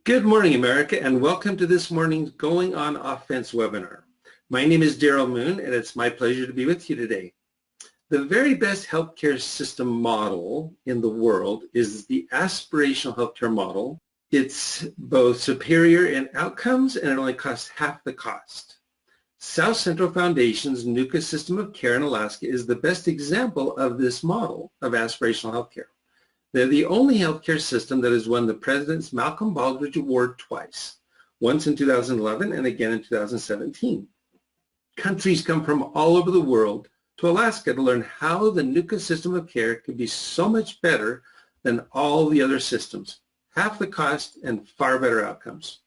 Good morning, America, and welcome to this morning's Going on Offense webinar. My name is Daryl Moon, and it's my pleasure to be with you today. The very best healthcare system model in the world is the aspirational healthcare model. It's both superior in outcomes, and it only costs half the cost. South Central Foundation's NUCA system of care in Alaska is the best example of this model of aspirational healthcare. They're the only healthcare system that has won the President's Malcolm Baldrige Award twice, once in 2011 and again in 2017. Countries come from all over the world to Alaska to learn how the NUCA system of care could be so much better than all the other systems, half the cost and far better outcomes.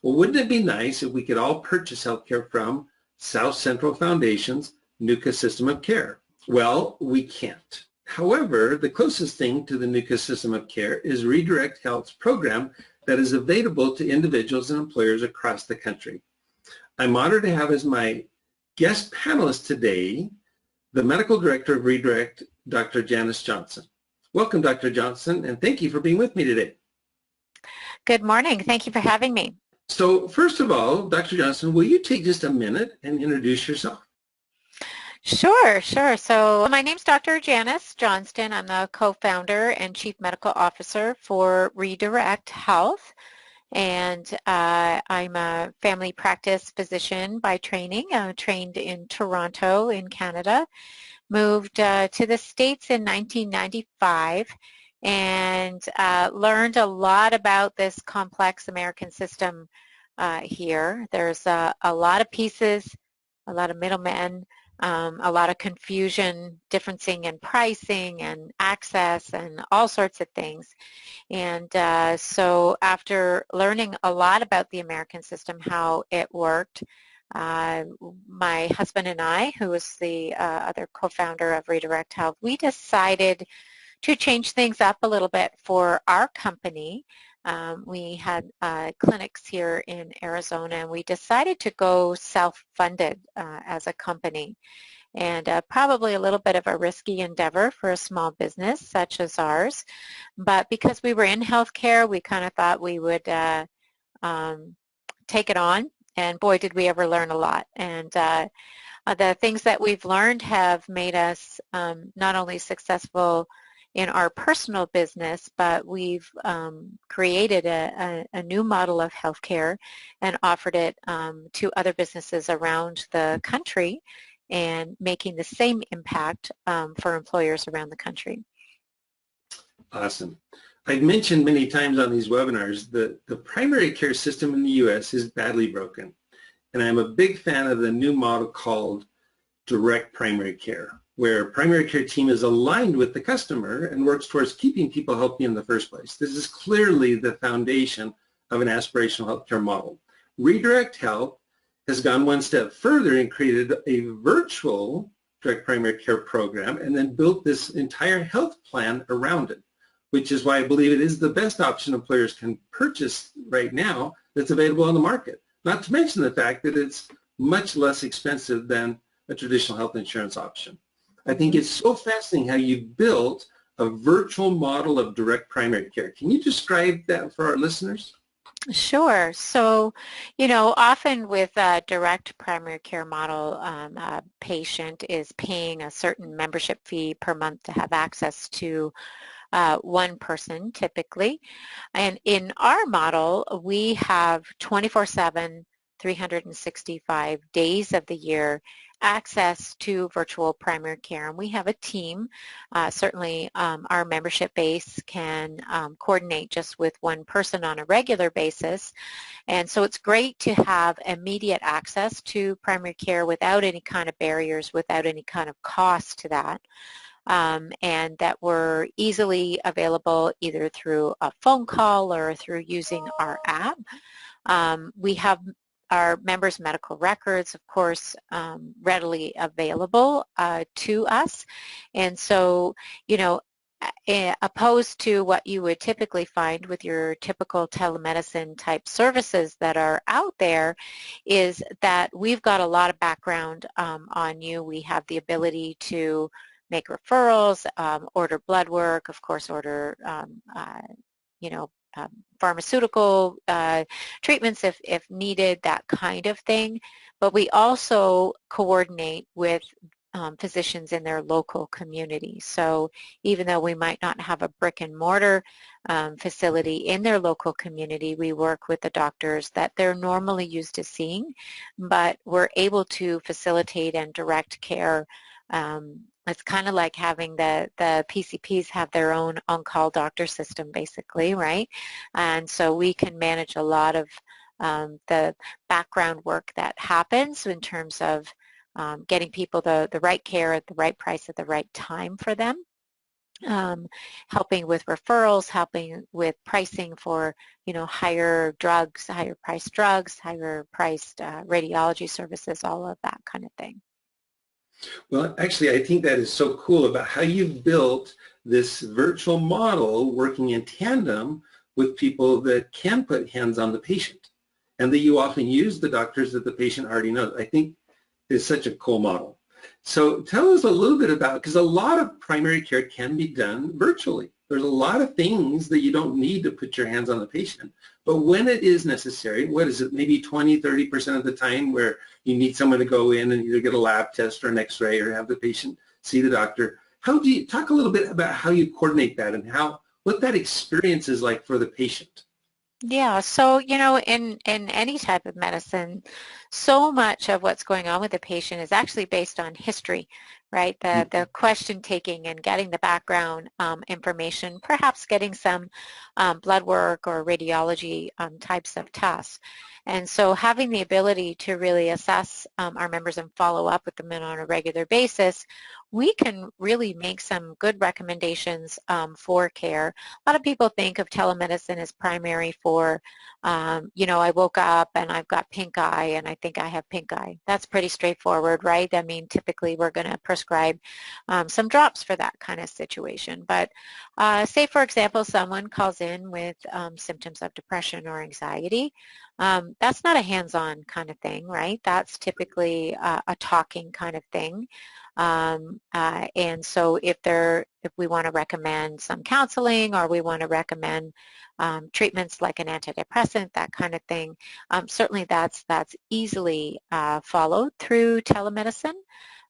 Well, wouldn't it be nice if we could all purchase healthcare from South Central Foundation's NUCA system of care? Well, we can't. However, the closest thing to the NUCA system of care is Redirect Health's program that is available to individuals and employers across the country. I'm honored to have as my guest panelist today the Medical Director of Redirect, Dr. Janice Johnson. Welcome, Dr. Johnson, and thank you for being with me today. Good morning. Thank you for having me. So first of all, Dr. Johnson, will you take just a minute and introduce yourself? Sure. So my name's Dr. Janice Johnston. I'm the co-founder and chief medical officer for Redirect Health. And I'm a family practice physician by training. I'm trained in Toronto in Canada. Moved to the States in 1995 and learned a lot about this complex American system here. There's a lot of pieces, a lot of middlemen, a lot of confusion, differencing in pricing and access and all sorts of things. And so after learning a lot about the American system, how it worked, my husband and I, who was the other co-founder of Redirect Health, we decided to change things up a little bit for our company. We had clinics here in Arizona, and we decided to go self-funded as a company. And probably a little bit of a risky endeavor for a small business such as ours. But because we were in healthcare, we kind of thought we would take it on. And boy, did we ever learn a lot. And the things that we've learned have made us not only successful in our personal business, but we've created a new model of healthcare and offered it to other businesses around the country and making the same impact for employers around the country. Awesome. I've mentioned many times on these webinars that the primary care system in the U.S. is badly broken, and I'm a big fan of the new model called direct primary care, where primary care team is aligned with the customer and works towards keeping people healthy in the first place. This is clearly the foundation of an aspirational healthcare model. Redirect Health has gone one step further and created a virtual direct primary care program and then built this entire health plan around it, which is why I believe it is the best option employers can purchase right now that's available on the market. Not to mention the fact that it's much less expensive than a traditional health insurance option. I think it's so fascinating how you've built a virtual model of direct primary care. Can you describe that for our listeners? Sure. So, often with a direct primary care model, a patient is paying a certain membership fee per month to have access to one person typically. And in our model, we have 24/7, 365 days of the year access to virtual primary care. And we have a team. Certainly our membership base can coordinate just with one person on a regular basis. And so it's great to have immediate access to primary care without any kind of barriers, without any kind of cost to that. And that were easily available either through a phone call or through using our app. We have our members' medical records, of course, readily available to us. And so, opposed to what you would typically find with your typical telemedicine type services that are out there, is that we've got a lot of background on you. We have the ability to make referrals, order blood work, of course, order pharmaceutical treatments if needed, that kind of thing. But we also coordinate with physicians in their local community. So even though we might not have a brick and mortar facility in their local community, we work with the doctors that they're normally used to seeing, but we're able to facilitate and direct care. It's kind of like having the PCPs have their own on-call doctor system, basically, right? And so we can manage a lot of the background work that happens in terms of getting people the right care at the right price at the right time for them, helping with referrals, helping with pricing for, higher drugs, higher priced drugs, higher priced radiology services, all of that kind of thing. Well, actually, I think that is so cool about how you've built this virtual model working in tandem with people that can put hands on the patient, and that you often use the doctors that the patient already knows. I think is such a cool model. So tell us a little bit about, because a lot of primary care can be done virtually. There's a lot of things that you don't need to put your hands on the patient. But when it is necessary, what is it, maybe 20, 30% of the time where you need someone to go in and either get a lab test or an x-ray or have the patient see the doctor, how do you talk a little bit about how you coordinate that and what that experience is like for the patient? Yeah, so, in any type of medicine, so much of what's going on with the patient is actually based on history, right? The question taking and getting the background information, perhaps getting some blood work or radiology types of tests. And so having the ability to really assess our members and follow up with them on a regular basis, we can really make some good recommendations for care. A lot of people think of telemedicine as primary for, I woke up and I've got pink eye and I think I have pink eye. That's pretty straightforward, right? I mean, typically we're going to prescribe some drops for that kind of situation. But say, for example, someone calls in with symptoms of depression or anxiety. That's not a hands-on kind of thing, right? That's typically a talking kind of thing. And so if we want to recommend some counseling or we want to recommend treatments like an antidepressant, that kind of thing, certainly that's easily followed through telemedicine.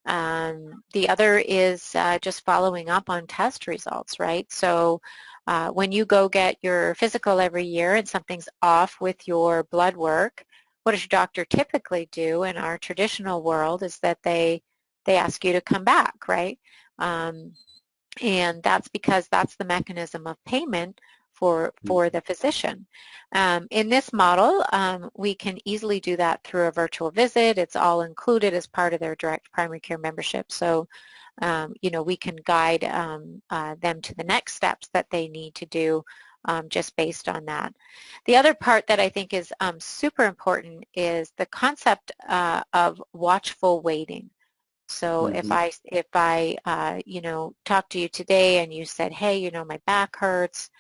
The other is just following up on test results, right? So when you go get your physical every year and something's off with your blood work, what does your doctor typically do in our traditional world is that they ask you to come back, right? And that's because that's the mechanism of payment for the physician. In this model, we can easily do that through a virtual visit. It's all included as part of their direct primary care membership. So, we can guide them to the next steps that they need to do just based on that. The other part that I think is super important is the concept of watchful waiting. So if I talk to you today and you said, hey, my back hurts,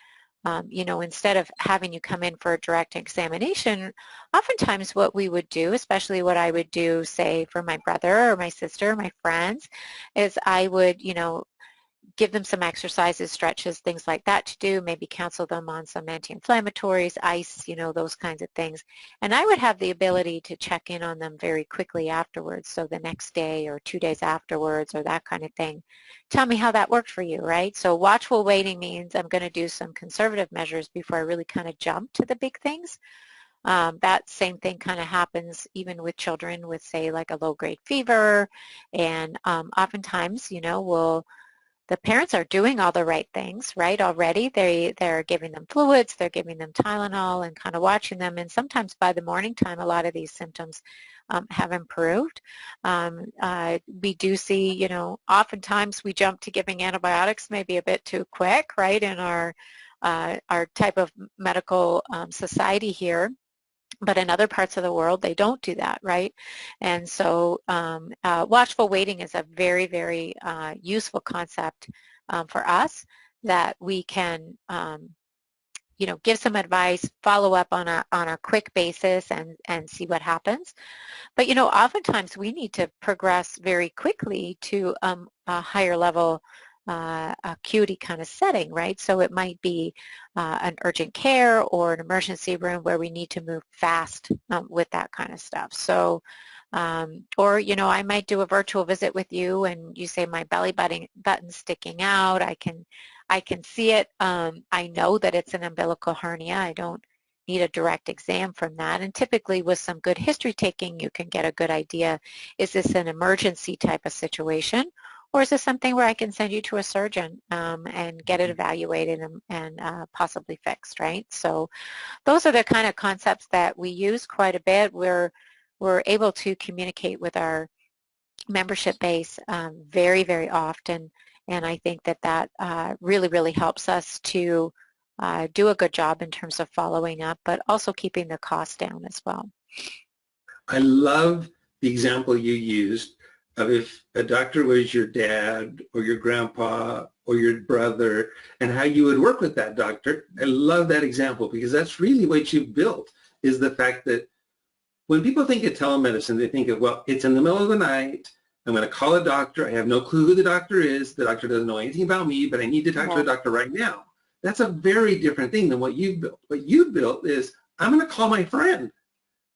instead of having you come in for a direct examination, oftentimes what we would do, especially what I would do, say, for my brother or my sister or my friends, is I would, give them some exercises, stretches, things like that to do, maybe counsel them on some anti-inflammatories, ice, those kinds of things. And I would have the ability to check in on them very quickly afterwards, so the next day or 2 days afterwards or that kind of thing. Tell me how that worked for you, right? So watchful waiting means I'm going to do some conservative measures before I really kind of jump to the big things. That same thing kind of happens even with children with, say, like a low-grade fever. And oftentimes, the parents are doing all the right things, right, already. They're giving them fluids, they're giving them Tylenol and kind of watching them. And sometimes by the morning time, a lot of these symptoms have improved. We do see, oftentimes we jump to giving antibiotics maybe a bit too quick, right, in our type of medical society here. But in other parts of the world, they don't do that, right? And so watchful waiting is a very, very useful concept for us that we can, give some advice, follow up on a quick basis and see what happens. But, oftentimes we need to progress very quickly to a higher level acuity kind of setting, right? So it might be an urgent care or an emergency room where we need to move fast with that kind of stuff. So, or, you know, I might do a virtual visit with you and you say my belly button's sticking out. I can see it. I know that it's an umbilical hernia. I don't need a direct exam from that. And typically with some good history taking, you can get a good idea, is this an emergency type of situation? Or is this something where I can send you to a surgeon and get it evaluated and possibly fixed, right? So those are the kind of concepts that we use quite a bit. We're able to communicate with our membership base very, very often. And I think that that really, really helps us to do a good job in terms of following up, but also keeping the cost down as well. I love the example you used of if a doctor was your dad or your grandpa or your brother and how you would work with that doctor. I love that example because that's really what you've built, is the fact that when people think of telemedicine, they think of, well, it's in the middle of the night. I'm going to call a doctor. I have no clue who the doctor is. The doctor doesn't know anything about me, but I need to talk to a doctor right now. That's a very different thing than what you've built. What you've built is, I'm going to call my friend,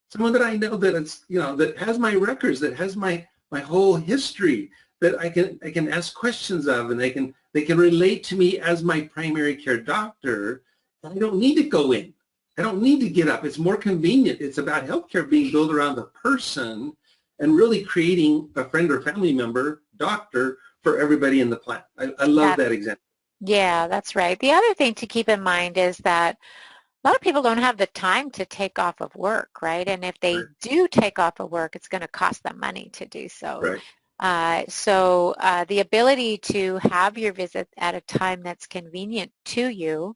someone that I know that it's, you know, that has my records, that has my whole history, that I can ask questions of, and they can relate to me as my primary care doctor. And I don't need to go in. I don't need to get up. It's more convenient. It's about healthcare being built around the person and really creating a friend or family member, doctor, for everybody in the plan. I love that example. Yeah, that's right. The other thing to keep in mind is that a lot of people don't have the time to take off of work, right? And if they do take off of work, it's going to cost them money to do so. Right. The ability to have your visit at a time that's convenient to you,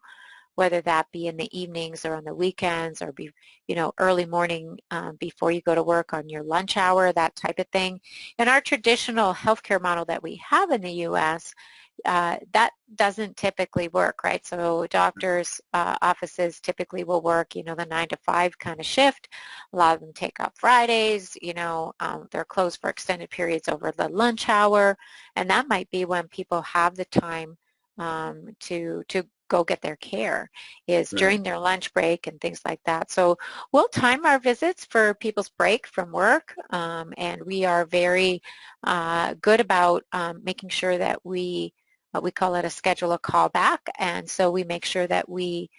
whether that be in the evenings or on the weekends or be, you know, early morning before you go to work on your lunch hour, that type of thing. In our traditional healthcare model that we have in the U.S., that doesn't typically work, right? So doctors' offices typically will work, you know, the 9 to 5 kind of shift. A lot of them take off Fridays, you know, they're closed for extended periods over the lunch hour, and that might be when people have the time to go get their care, is during their lunch break and things like that. So we'll time our visits for people's break from work, and we are very good about making sure that we call it a schedule a call back, and so we make sure that we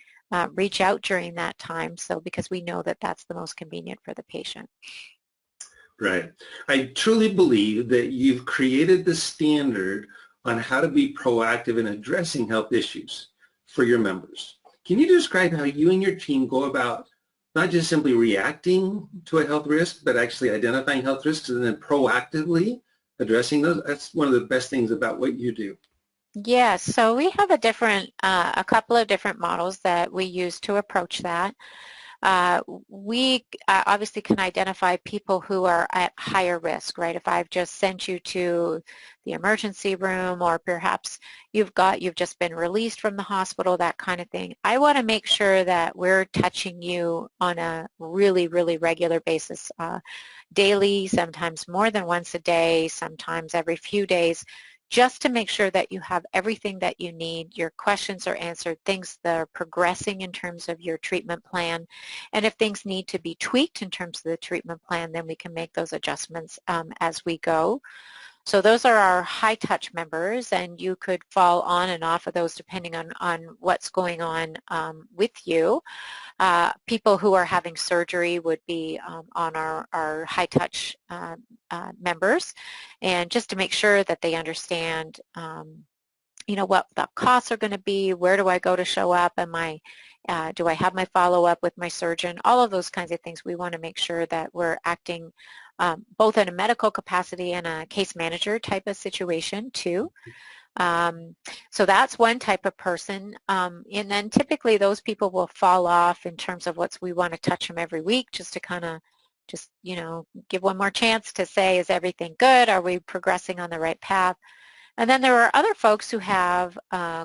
reach out during that time, so because we know that that's the most convenient for the patient. Right. I truly believe that you've created the standard on how to be proactive in addressing health issues for your members. Can you describe how you and your team go about not just simply reacting to a health risk, but actually identifying health risks and then proactively addressing those? That's one of the best things about what you do. Yes, so we have a couple of different models that we use to approach that. We obviously can identify people who are at higher risk, right? If I've just sent you to the emergency room, or perhaps you've just been released from the hospital, that kind of thing, I want to make sure that we're touching you on a really, really regular basis, daily, sometimes more than once a day, sometimes every few days, just to make sure that you have everything that you need, your questions are answered, things that are progressing in terms of your treatment plan, and if things need to be tweaked in terms of the treatment plan, then we can make those adjustments as we go. So those are our high-touch members, and you could fall on and off of those depending on what's going on with you. People who are having surgery would be on our high-touch members, and just to make sure that they understand you know, what the costs are going to be, where do I go to show up, do I have my follow-up with my surgeon, all of those kinds of things. We want to make sure that we're acting both in a medical capacity and a case manager type of situation too. So that's one type of person, and then typically those people will fall off in terms of we want to touch them every week, just to kind of you know, give one more chance to say, is everything good? Are we progressing on the right path? And then there are other folks who have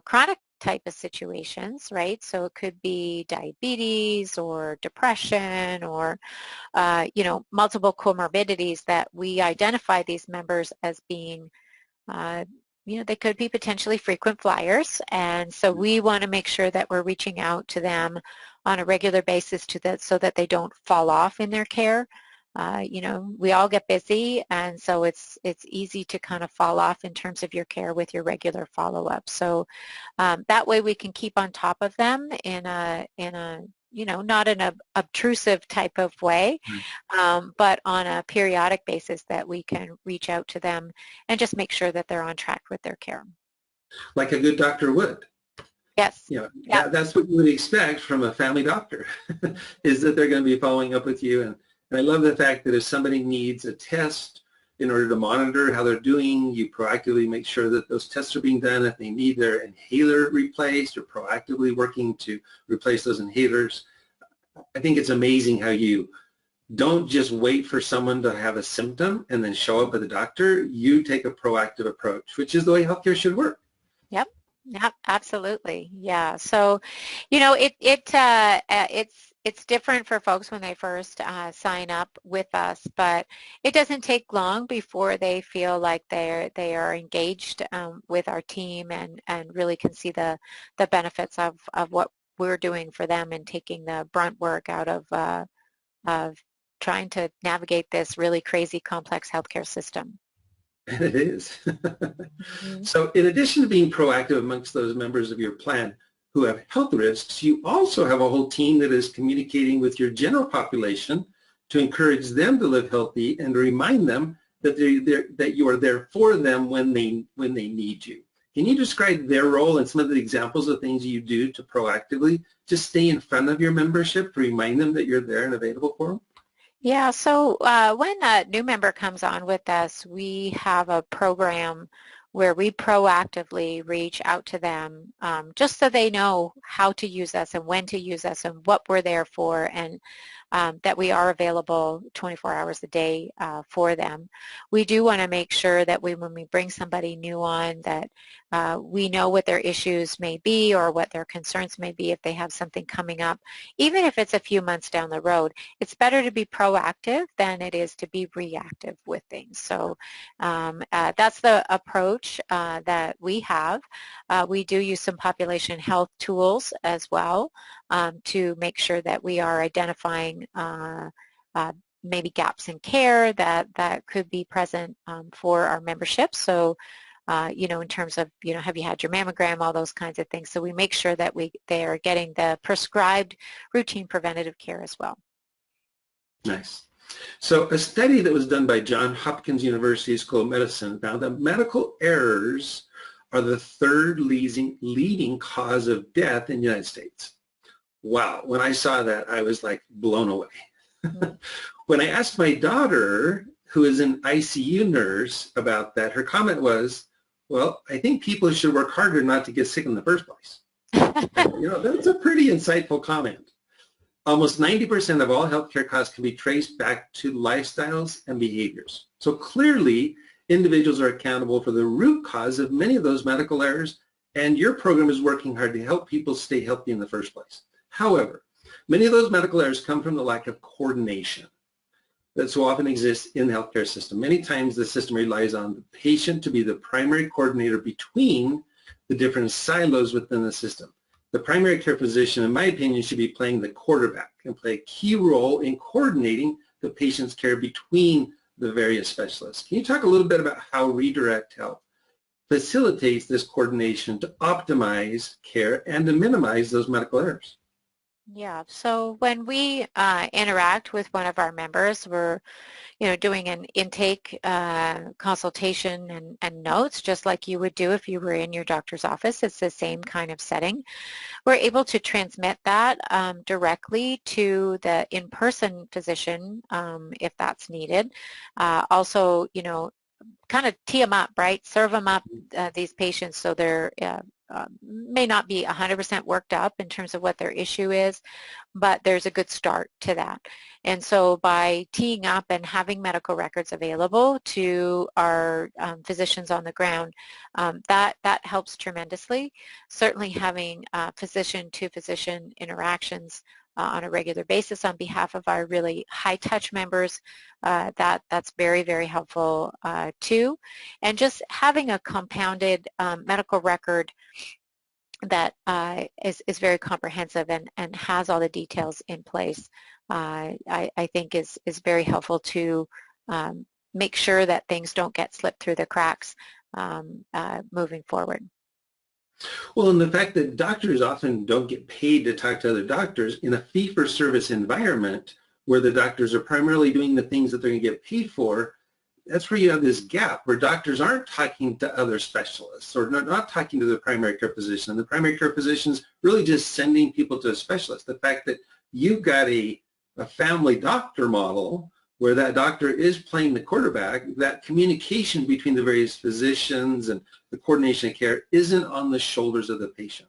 chronic type of situations, right? So it could be diabetes or depression or, you know, multiple comorbidities that we identify these members as being they could be potentially frequent flyers, and so we want to make sure that we're reaching out to them on a regular basis so that they don't fall off in their care. We all get busy, and so it's easy to kind of fall off in terms of your care with your regular follow-up. So that way we can keep on top of them in a not in an obtrusive type of way, but on a periodic basis that we can reach out to them and just make sure that they're on track with their care. Like a good doctor would. Yes. That's what you would expect from a family doctor, is that they're going to be following up with you. And I love the fact that if somebody needs a test in order to monitor how they're doing, you proactively make sure that those tests are being done. If they need their inhaler replaced, you're proactively working to replace those inhalers. I think it's amazing how you don't just wait for someone to have a symptom and then show up at the doctor. You take a proactive approach, which is the way healthcare should work. Yep. Yep, absolutely. Yeah. So, it's different for folks when they first sign up with us, but it doesn't take long before they feel like they are engaged with our team and really can see the benefits of what we're doing for them and taking the brunt work out of trying to navigate this really crazy complex healthcare system. And it is. So in addition to being proactive amongst those members of your plan who have health risks, you also have a whole team that is communicating with your general population to encourage them to live healthy and to remind them that that you are there for them when they need you. Can you describe their role and some of the examples of things you do to proactively just stay in front of your membership to remind them that you're there and available for them? Yeah, so when a new member comes on with us, we have a program where we proactively reach out to them just so they know how to use us and when to use us and what we're there for, and that we are available 24 hours a day for them. We do want to make sure that when we bring somebody new on, that we know what their issues may be or what their concerns may be if they have something coming up. Even if it's a few months down the road, it's better to be proactive than it is to be reactive with things. So that's the approach that we have. We do use some population health tools as well to make sure that we are identifying maybe gaps in care that could be present for our membership. So, in terms of, have you had your mammogram, all those kinds of things. So we make sure that they are getting the prescribed routine preventative care as well. Nice. So a study that was done by Johns Hopkins University School of Medicine found that medical errors are the third leading cause of death in the United States. Wow, when I saw that, I was like blown away. When I asked my daughter, who is an ICU nurse, about that, her comment was, well, I think people should work harder not to get sick in the first place. That's a pretty insightful comment. Almost 90% of all healthcare costs can be traced back to lifestyles and behaviors. So clearly, individuals are accountable for the root cause of many of those medical errors, and your program is working hard to help people stay healthy in the first place. However, many of those medical errors come from the lack of coordination that so often exists in the healthcare system. Many times the system relies on the patient to be the primary coordinator between the different silos within the system. The primary care physician, in my opinion, should be playing the quarterback and play a key role in coordinating the patient's care between the various specialists. Can you talk a little bit about how Redirect Health facilitates this coordination to optimize care and to minimize those medical errors? Yeah, so when we interact with one of our members, we're doing an intake consultation and notes, just like you would do if you were in your doctor's office. It's the same kind of setting. We're able to transmit that directly to the in-person physician if that's needed. Also, kind of tee them up, right? Serve them up, these patients, so they're may not be 100% worked up in terms of what their issue is, but there's a good start to that. And so by teeing up and having medical records available to our physicians on the ground, that helps tremendously. Certainly having physician-to-physician interactions on a regular basis on behalf of our really high-touch members, that's very, very helpful too. And just having a compounded medical record that is very comprehensive and has all the details in place, I think is very helpful to make sure that things don't get slipped through the cracks moving forward. Well, and the fact that doctors often don't get paid to talk to other doctors in a fee-for-service environment where the doctors are primarily doing the things that they're going to get paid for, that's where you have this gap where doctors aren't talking to other specialists or not talking to the primary care physician. The primary care physician's really just sending people to a specialist. The fact that you've got a family doctor model where that doctor is playing the quarterback, that communication between the various physicians and the coordination of care isn't on the shoulders of the patient.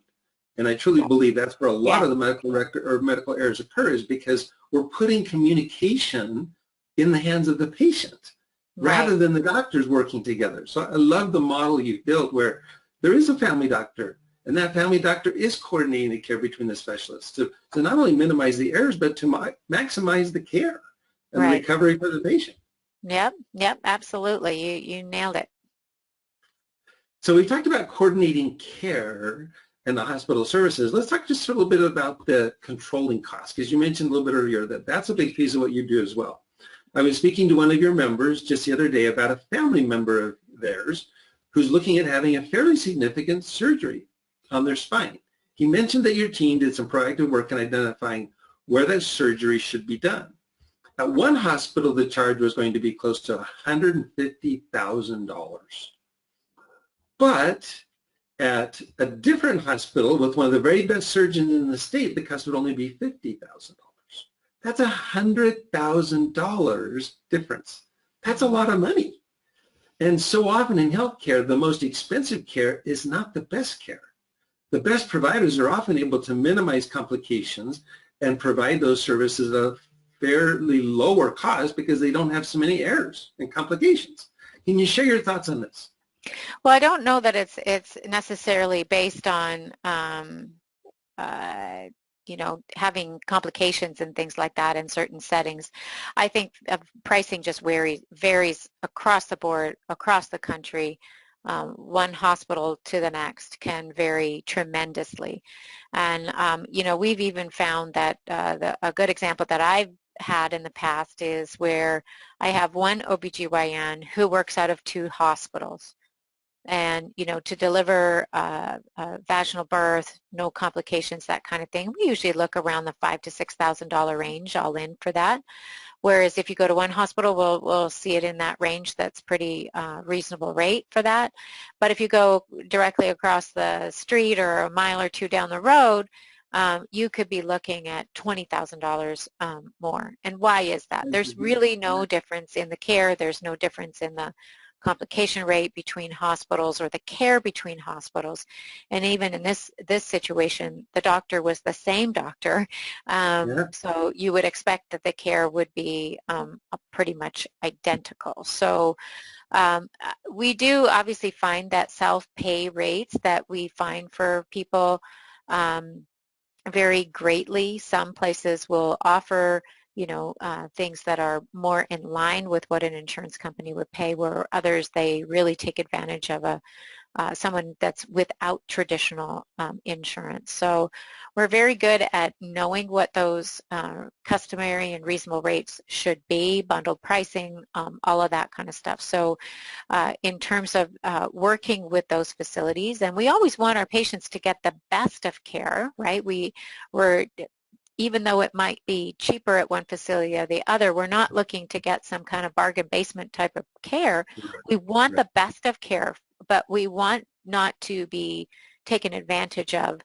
And I truly believe that's where a lot of the medical record or medical errors occur, is because we're putting communication in the hands of the patient rather than the doctors working together. So I love the model you've built where there is a family doctor, and that family doctor is coordinating the care between the specialists to not only minimize the errors, but to maximize the care and the recovery for the patient. Yep, absolutely. You nailed it. So we've talked about coordinating care and the hospital services. Let's talk just a little bit about the controlling costs, because you mentioned a little bit earlier that that's a big piece of what you do as well. I was speaking to one of your members just the other day about a family member of theirs who's looking at having a fairly significant surgery on their spine. He mentioned that your team did some proactive work in identifying where that surgery should be done. At one hospital, the charge was going to be close to $150,000. But at a different hospital with one of the very best surgeons in the state, the cost would only be $50,000. That's $100,000 difference. That's a lot of money. And so often in healthcare, the most expensive care is not the best care. The best providers are often able to minimize complications and provide those services at a fairly lower cost because they don't have so many errors and complications. Can you share your thoughts on this? Well, I don't know that it's necessarily based on having complications and things like that in certain settings. I think pricing just varies across the board, across the country. One hospital to the next can vary tremendously. And, we've even found that a good example that I've had in the past is where I have one OBGYN who works out of two hospitals. And, to deliver a vaginal birth, no complications, that kind of thing, we usually look around the $5,000 to $6,000 range all in for that. Whereas if you go to one hospital, we'll see it in that range. That's pretty reasonable rate for that. But if you go directly across the street or a mile or two down the road, you could be looking at $20,000 more. And why is that? There's really no difference in the care. There's no difference in the complication rate between hospitals or the care between hospitals. And even in this situation, the doctor was the same doctor. So you would expect that the care would be pretty much identical. So we do obviously find that self-pay rates that we find for people vary greatly. Some places will offer things that are more in line with what an insurance company would pay, where others, they really take advantage of someone that's without traditional insurance. So we're very good at knowing what those customary and reasonable rates should be, bundled pricing, all of that kind of stuff. So in terms of working with those facilities, and we always want our patients to get the best of care, right? We're even though it might be cheaper at one facility or the other, we're not looking to get some kind of bargain basement type of care. We want the best of care, but we want not to be taken advantage of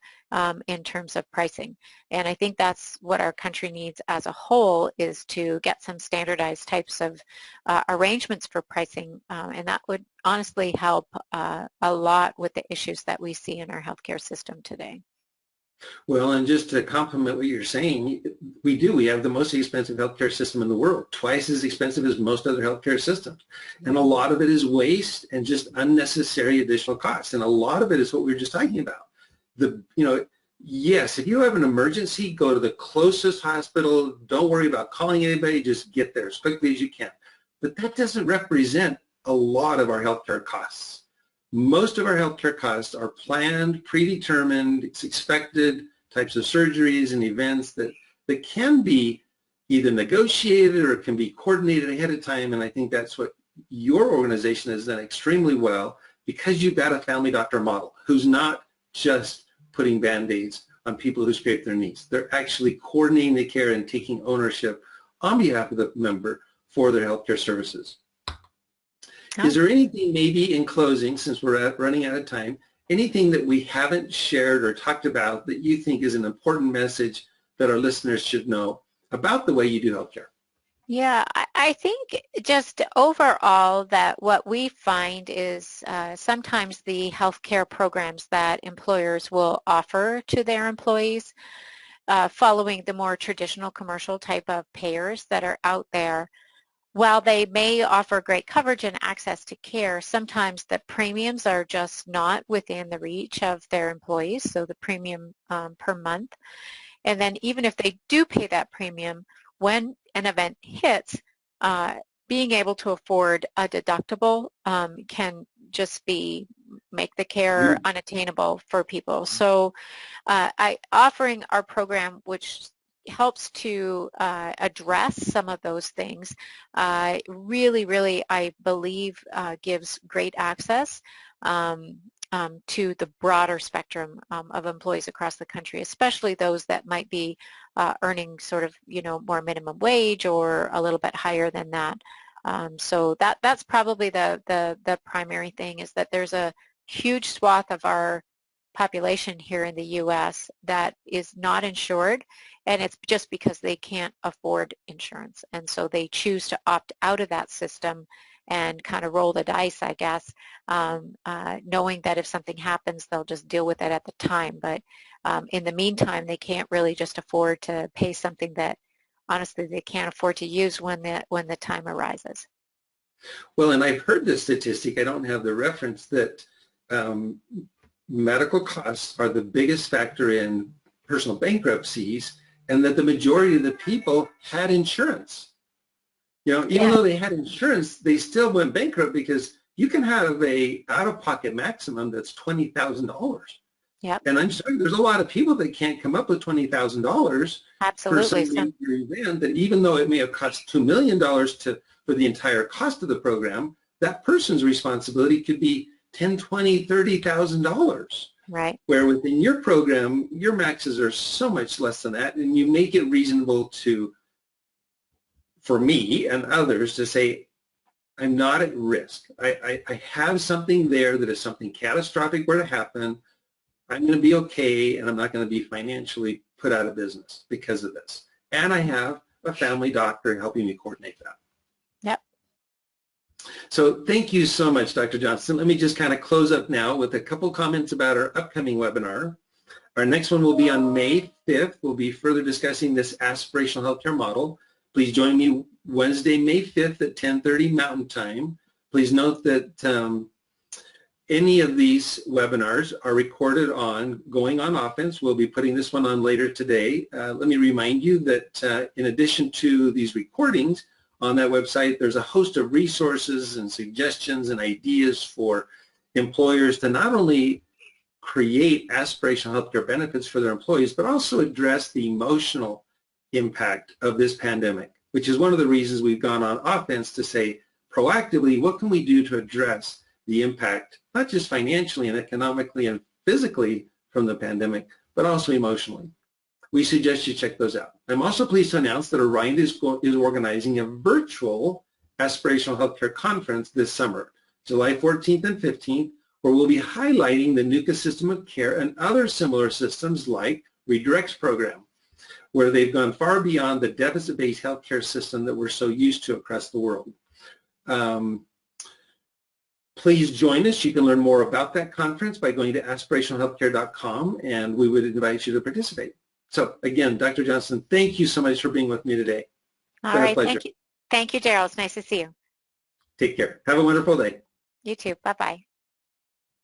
in terms of pricing. And I think that's what our country needs as a whole, is to get some standardized types of arrangements for pricing, and that would honestly help a lot with the issues that we see in our healthcare system today. Well, and just to complement what you're saying, we have the most expensive healthcare system in the world, twice as expensive as most other healthcare systems. And a lot of it is waste and just unnecessary additional costs. And a lot of it is what we were just talking about. yes, if you have an emergency, go to the closest hospital. Don't worry about calling anybody. Just get there as quickly as you can. But that doesn't represent a lot of our healthcare costs. Most of our healthcare costs are planned, predetermined, it's expected types of surgeries and events that can be either negotiated or can be coordinated ahead of time. And I think that's what your organization has done extremely well, because you've got a family doctor model who's not just putting Band-Aids on people who scrape their knees. They're actually coordinating the care and taking ownership on behalf of the member for their healthcare services. Oh. Is there anything, maybe in closing, since we're running out of time, anything that we haven't shared or talked about that you think is an important message that our listeners should know about the way you do healthcare? Yeah, I think just overall that what we find is sometimes the healthcare programs that employers will offer to their employees, following the more traditional commercial type of payers that are out there, while they may offer great coverage and access to care, sometimes the premiums are just not within the reach of their employees, so the premium per month. And then even if they do pay that premium, when an event hits, being able to afford a deductible can just make the care unattainable for people. So offering our program, which helps to address some of those things, really, I believe, gives great access to the broader spectrum of employees across the country, especially those that might be earning sort of, more minimum wage or a little bit higher than that. So that's probably the primary thing, is that there's a huge swath of our population here in the U.S. that is not insured, and it's just because they can't afford insurance, and so they choose to opt out of that system and kind of roll the dice, I guess, knowing that if something happens, they'll just deal with it at the time. But in the meantime, they can't really just afford to pay something that, honestly, they can't afford to use when the time arises. Well, and I've heard this statistic, I don't have the reference, that medical costs are the biggest factor in personal bankruptcies, and that the majority of the people had insurance. Even though they had insurance, they still went bankrupt, because you can have a out-of-pocket maximum that's $20,000. Yep. And I'm sorry, there's a lot of people that can't come up with $20,000 for some major event, that even though it may have cost $2 million for the entire cost of the program, that person's responsibility could be $10,000, $20,000, $30,000. Right. Where within your program, your maxes are so much less than that, and you make it reasonable for me and others to say, I'm not at risk. I have something there that if something catastrophic were to happen, I'm going to be okay, and I'm not going to be financially put out of business because of this. And I have a family doctor helping me coordinate that. Yep. So thank you so much, Dr. Johnston. Let me just kind of close up now with a couple comments about our upcoming webinar. Our next one will be on May 5th. We'll be further discussing this aspirational healthcare model. Please join me Wednesday, May 5th at 10:30 Mountain Time. Please note that any of these webinars are recorded on Going on Offense. We'll be putting this one on later today. Let me remind you that in addition to these recordings, on that website, there's a host of resources and suggestions and ideas for employers to not only create aspirational healthcare benefits for their employees, but also address the emotional impact of this pandemic, which is one of the reasons we've gone on offense to say proactively, what can we do to address the impact, not just financially and economically and physically from the pandemic, but also emotionally. We suggest you check those out. I'm also pleased to announce that Orion is organizing a virtual aspirational healthcare conference this summer, July 14th and 15th, where we'll be highlighting the NUCA system of care and other similar systems like Redirect's program, where they've gone far beyond the deficit-based healthcare system that we're so used to across the world. Please join us. You can learn more about that conference by going to aspirationalhealthcare.com, and we would invite you to participate. So again, Dr. Johnston, thank you so much for being with me today. All right, thank you. Thank you, Daryl. It's nice to see you. Take care. Have a wonderful day. You too. Bye-bye.